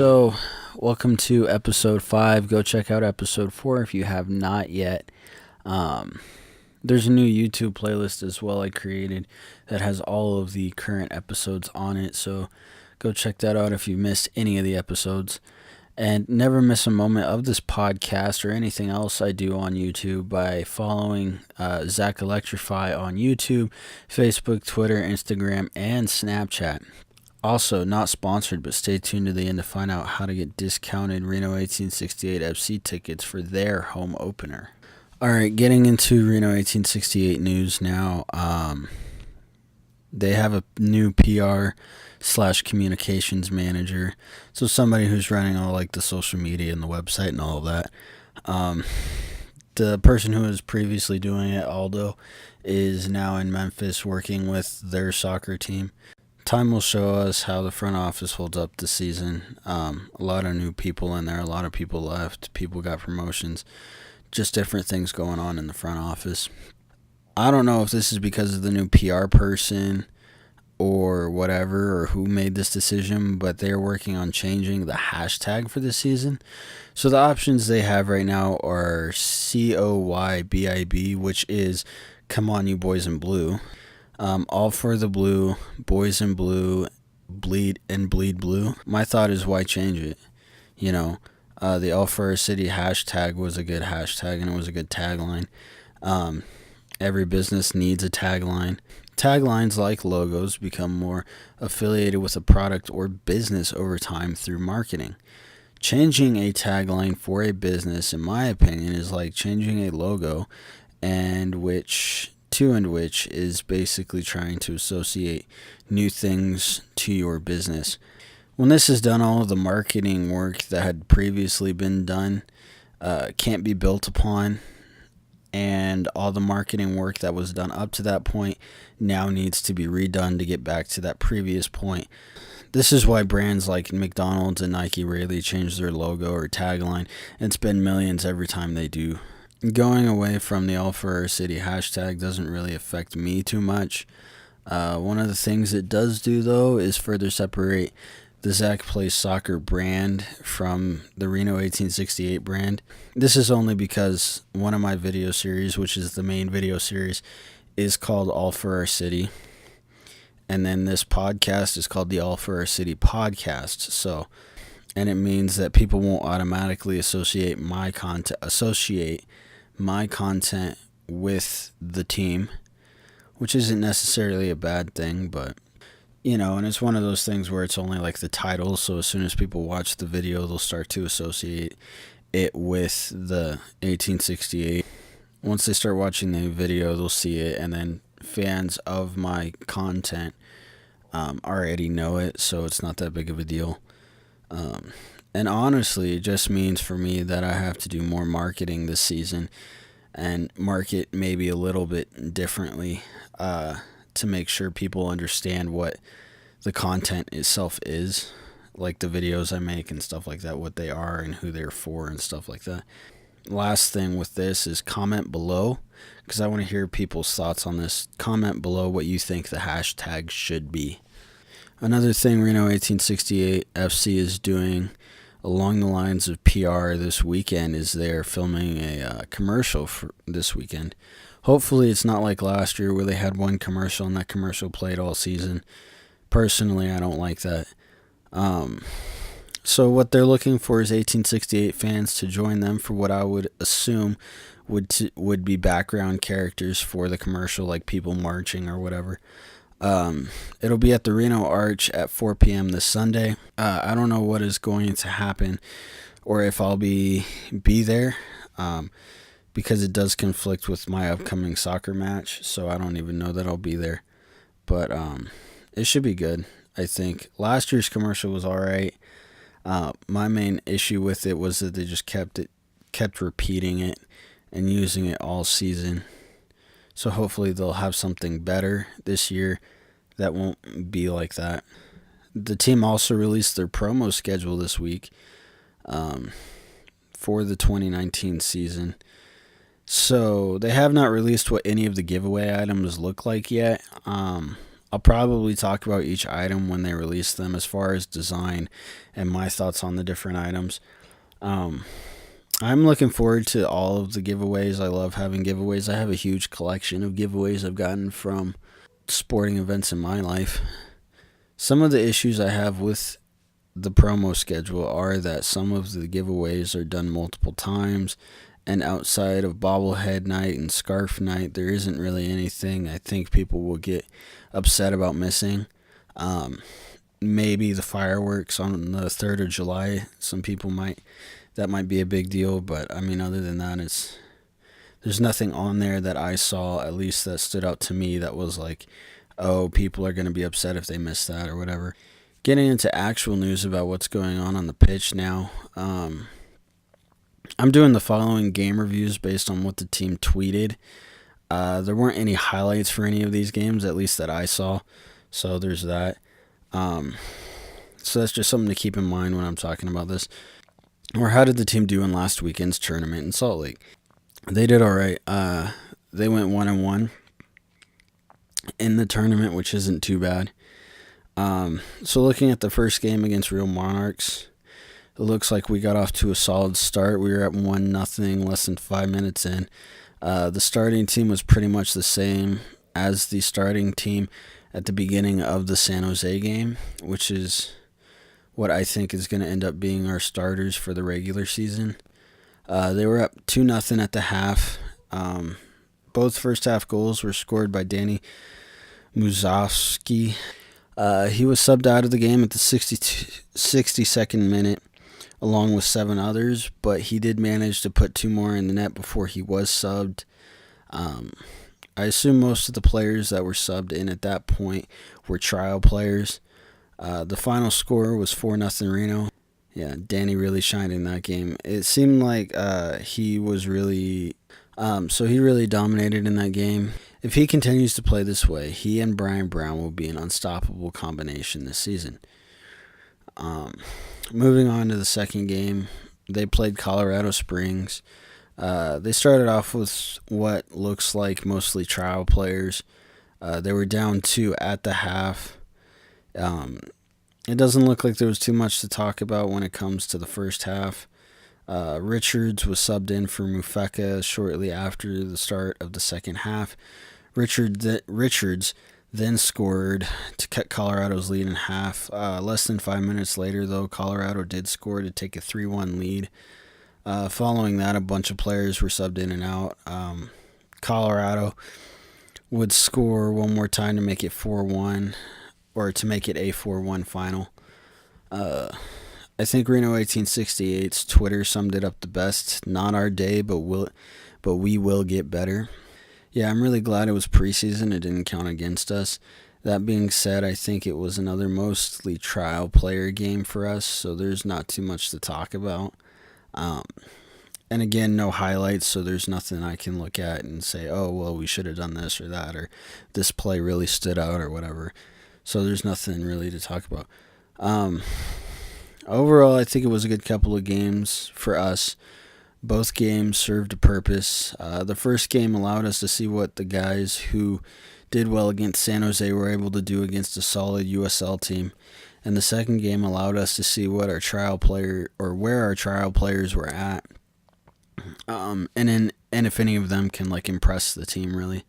So, welcome to episode 5. Go check out episode 4 if you have not yet. There's a new YouTube playlist as well I created that has all of the current episodes on it. So, go check that out if you missed any of the episodes. And never miss a moment of this podcast or anything else I do on YouTube by following Zach Electrify on YouTube, Facebook, Twitter, Instagram, and Snapchat. Also, not sponsored, but stay tuned to the end to find out how to get discounted Reno 1868 FC tickets for their home opener. Alright, getting into Reno 1868 news now. They have a new PR/communications manager. So somebody who's running all like the social media and the website and all of that. The person who was previously doing it, Aldo, is now in Memphis working with their soccer team. Time will show us how the front office holds up this season. A lot of new people in there. A lot of people left. People got promotions. Just different things going on in the front office. I don't know if this is because of the new PR person or whatever, or who made this decision, but they're working on changing the hashtag for this season. So the options they have right now are COYBIB, which is Come On You Boys in Blue. All for the blue, boys in blue, bleed blue. My thought is, why change it? The All for Our City hashtag was a good hashtag and it was a good tagline. Every business needs a tagline. Taglines, like logos, become more affiliated with a product or business over time through marketing. Changing a tagline for a business, in my opinion, is like changing a logo, which is basically trying to associate new things to your business. When this is done, all of the marketing work that had previously been done can't be built upon, and all the marketing work that was done up to that point now needs to be redone to get back to that previous point. This is why brands like McDonald's and Nike rarely change their logo or tagline and spend millions every time they do. Going away from the All for Our City hashtag doesn't really affect me too much. One of the things it does do, though, is further separate the Zach Plays Soccer brand from the Reno 1868 brand. This is only because one of my video series, which is the main video series, is called All for Our City. And then this podcast is called the All for Our City podcast. And it means that people won't automatically associate my content with the team, which isn't necessarily a bad thing, but and it's one of those things where it's only like the title, so as soon as people watch the video, they'll start to associate it with the 1868. Once they start watching the video, they'll see it, and then fans of my content already know it, so it's not that big of a deal. And honestly, it just means for me that I have to do more marketing this season and market maybe a little bit differently to make sure people understand what the content itself is, like the videos I make and stuff like that, what they are and who they're for and stuff like that. Last thing with this is comment below, because I want to hear people's thoughts on this. Comment below what you think the hashtag should be. Another thing Reno 1868 FC is doing along the lines of PR this weekend is they're filming a commercial for this weekend. Hopefully it's not like last year where they had one commercial and that commercial played all season. Personally, I don't like that. So what they're looking for is 1868 fans to join them for what I would assume would be background characters for the commercial, like people marching or whatever. It'll be at the Reno Arch at 4 p.m. this Sunday. I don't know what is going to happen or if I'll be there, because it does conflict with my upcoming soccer match, so I don't even know that I'll be there. But it should be good, I think. Last year's commercial was alright. My main issue with it was that they just kept repeating it and using it all season. So hopefully they'll have something better this year that won't be like that. The team also released their promo schedule this week for the 2019 season. So they have not released what any of the giveaway items look like yet. I'll probably talk about each item when they release them as far as design and my thoughts on the different items. Um, I'm looking forward to all of the giveaways. I love having giveaways. I have a huge collection of giveaways I've gotten from sporting events in my life. Some of the issues I have with the promo schedule are that some of the giveaways are done multiple times, and outside of bobblehead night and scarf night, there isn't really anything I think people will get upset about missing. Um, Maybe the fireworks on the 3rd of July. Some people that might be a big deal, but I mean, other than that, there's nothing on there that I saw, at least that stood out to me, that was like, oh, people are going to be upset if they miss that or whatever. Getting into actual news about what's going on the pitch now. I'm doing the following game reviews based on what the team tweeted. There weren't any highlights for any of these games, at least that I saw. So there's that. So that's just something to keep in mind when I'm talking about this. Or how did the team do in last weekend's tournament in Salt Lake? They did all right. They went 1-1 in the tournament, which isn't too bad. So looking at the first game against Real Monarchs, it looks like we got off to a solid start. We were at 1-0 less than 5 minutes in. The starting team was pretty much the same as the starting team at the beginning of the San Jose game, which is what I think is going to end up being our starters for the regular season. They were up 2-0 at the half. Both first half goals were scored by Danny Muzowski. He was subbed out of the game at the 62nd minute, along with 7 others, but he did manage to put 2 more in the net before he was subbed. I assume most of the players that were subbed in at that point were trial players. The final score was 4-0 Reno. Yeah, Danny really shined in that game. It seemed like he was really... he really dominated in that game. If he continues to play this way, he and Brian Brown will be an unstoppable combination this season. Moving on to the second game, they played Colorado Springs. They started off with what looks like mostly trial players. They were down 2 at the half. It doesn't look like there was too much to talk about when it comes to the first half. Richards was subbed in for Mufeka shortly after the start of the second half. Richards then scored to cut Colorado's lead in half. Less than 5 minutes later, though, Colorado did score to take a 3-1 lead. Following that, a bunch of players were subbed in and out. Colorado would score one more time to make it 4-1, or to make it a 4-1 final. I think Reno 1868's Twitter summed it up the best. Not our day, but we will get better. Yeah, I'm really glad it was preseason. It didn't count against us. That being said, I think it was another mostly trial player game for us, so there's not too much to talk about. And again, no highlights, so there's nothing I can look at and say, oh, well, we should have done this or that, or this play really stood out or whatever. So there's nothing really to talk about. Overall, I think it was a good couple of games for us. Both games served a purpose. The first game allowed us to see what the guys who did well against San Jose were able to do against a solid USL team. And the second game allowed us to see what our trial player, or where our trial players were at. And if any of them can impress the team really.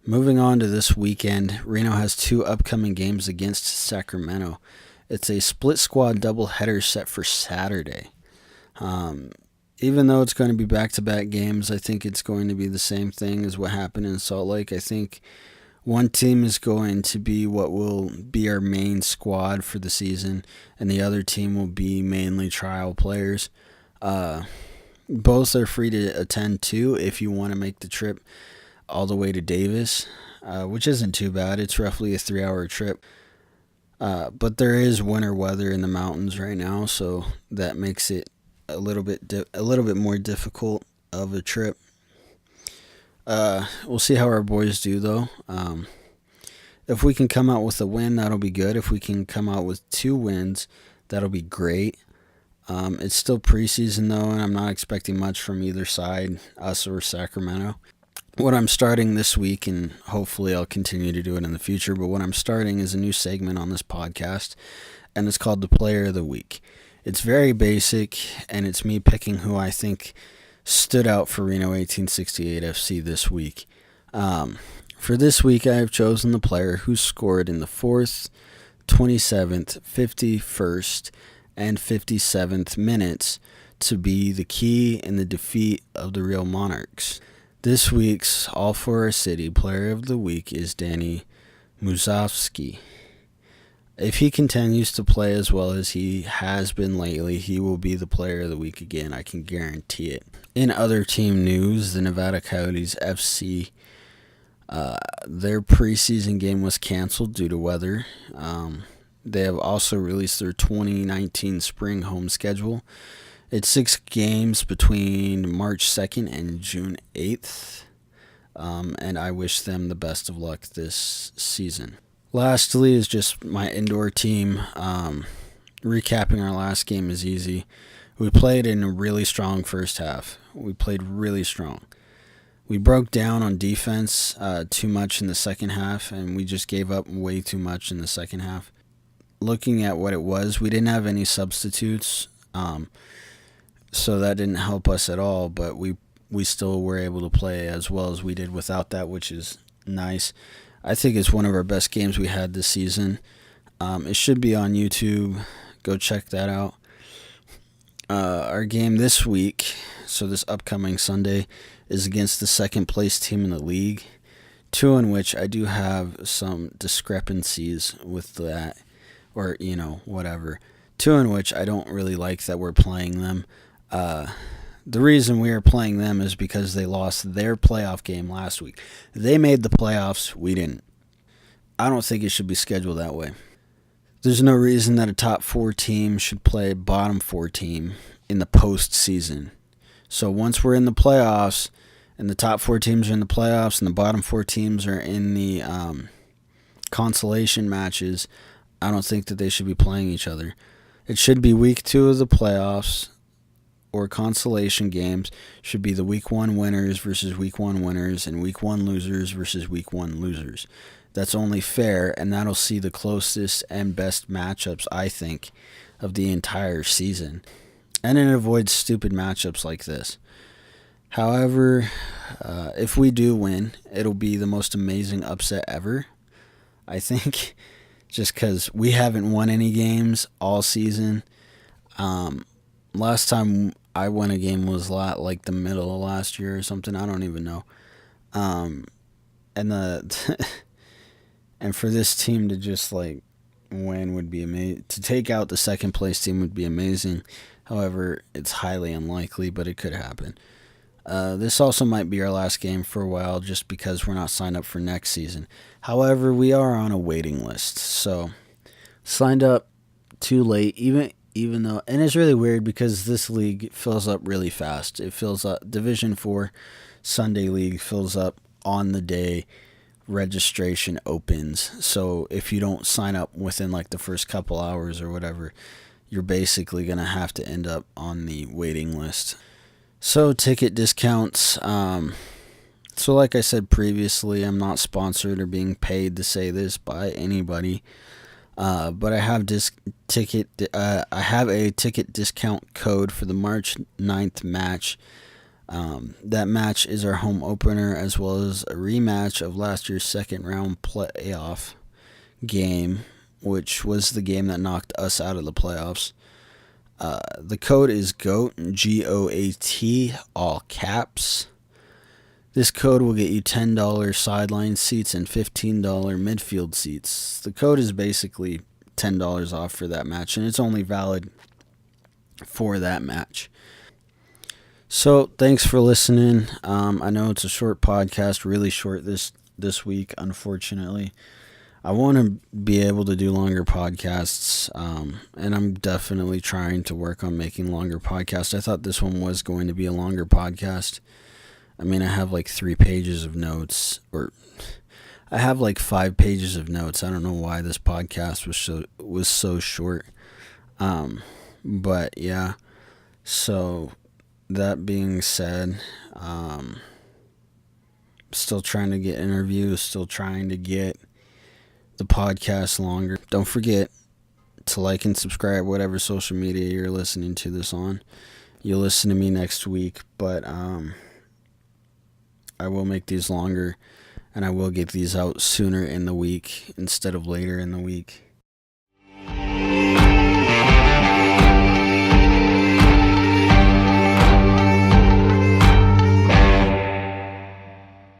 Moving on to this weekend, Reno has 2 upcoming games against Sacramento. It's a split squad doubleheader set for Saturday. Even though it's going to be back-to-back games, I think it's going to be the same thing as what happened in Salt Lake. I think one team is going to be what will be our main squad for the season, and the other team will be mainly trial players. Both are free to attend too if you want to make the trip all the way to Davis, which isn't too bad. It's roughly a 3-hour trip. But there is winter weather in the mountains right now, so that makes it a little bit more difficult of a trip. We'll see how our boys do though. If we can come out with a win, that'll be good. If we can come out with 2 wins, that'll be great. It's still preseason though, and I'm not expecting much from either side, us or Sacramento. what I'm starting this week, and hopefully I'll continue to do it in the future, but what I'm starting is a new segment on this podcast, and it's called the Player of the Week. It's very basic, and it's me picking who I think stood out for Reno 1868 FC this week. For this week, I have chosen the player who scored in the 4th, 27th, 51st, and 57th minutes to be the key in the defeat of the Real Monarchs. This week's All for Our City Player of the Week is Danny Musovski. If he continues to play as well as he has been lately, he will be the Player of the Week again. I can guarantee it. In other team news, the Nevada Coyotes FC, their preseason game was canceled due to weather. They have also released their 2019 spring home schedule. It's 6 games between March 2nd and June 8th, and I wish them the best of luck this season. Lastly is just my indoor team. Recapping our last game is easy. We played in a really strong first half. We played really strong. We broke down on defense too much in the second half, and we just gave up way too much in the second half. Looking at what it was, we didn't have any substitutes, so that didn't help us at all, but we still were able to play as well as we did without that, which is nice. I think it's one of our best games we had this season. It should be on YouTube. Go check that out. Our game this week, so this upcoming Sunday, is against the second place team in the league, 2 in which I do have some discrepancies with that, or, whatever. 2 in which I don't really like that we're playing them. The reason we are playing them is because they lost their playoff game last week. They made the playoffs, we didn't. I don't think it should be scheduled that way. There's no reason that a top 4 team should play a bottom 4 team in the postseason. So once we're in the playoffs, and the top 4 teams are in the playoffs, and the bottom 4 teams are in the consolation matches, I don't think that they should be playing each other. It should be week 2 of the playoffs, or consolation games should be the week 1 winners versus week 1 winners, and week 1 losers versus week 1 losers. That's only fair, and that'll see the closest and best matchups, I think, of the entire season. And it avoids stupid matchups like this. However, if we do win, it'll be the most amazing upset ever, I think, just because we haven't won any games all season. Last time I won a game was like the middle of last year or something. I don't even know. And for this team to just win would be amazing. To take out the second place team would be amazing. However, it's highly unlikely, but it could happen. This also might be our last game for a while just because we're not signed up for next season. However, we are on a waiting list. So, signed up too late, even though, and it's really weird because this league fills up really fast. It fills up, Division 4 Sunday League fills up on the day registration opens. So if you don't sign up within the first couple hours or whatever, you're basically going to have to end up on the waiting list. So ticket discounts. So like I said previously, I'm not sponsored or being paid to say this by anybody. But I have I have a ticket discount code for the March 9th match. That match is our home opener as well as a rematch of last year's second round playoff game, which was the game that knocked us out of the playoffs. The code is GOAT, G-O-A-T, all caps. This code will get you $10 sideline seats and $15 midfield seats. The code is basically $10 off for that match, and it's only valid for that match. So, thanks for listening. I know it's a short podcast, really short this week, unfortunately. I want to be able to do longer podcasts, and I'm definitely trying to work on making longer podcasts. I thought this one was going to be a longer podcast. I mean, I have 3 pages of notes, or I have 5 pages of notes. I don't know why this podcast was so short. But yeah, so that being said, Still trying to get interviews, still trying to get the podcast longer. Don't forget to like and subscribe whatever social media you're listening to this on. You'll listen to me next week, but I will make these longer, and I will get these out sooner in the week instead of later in the week.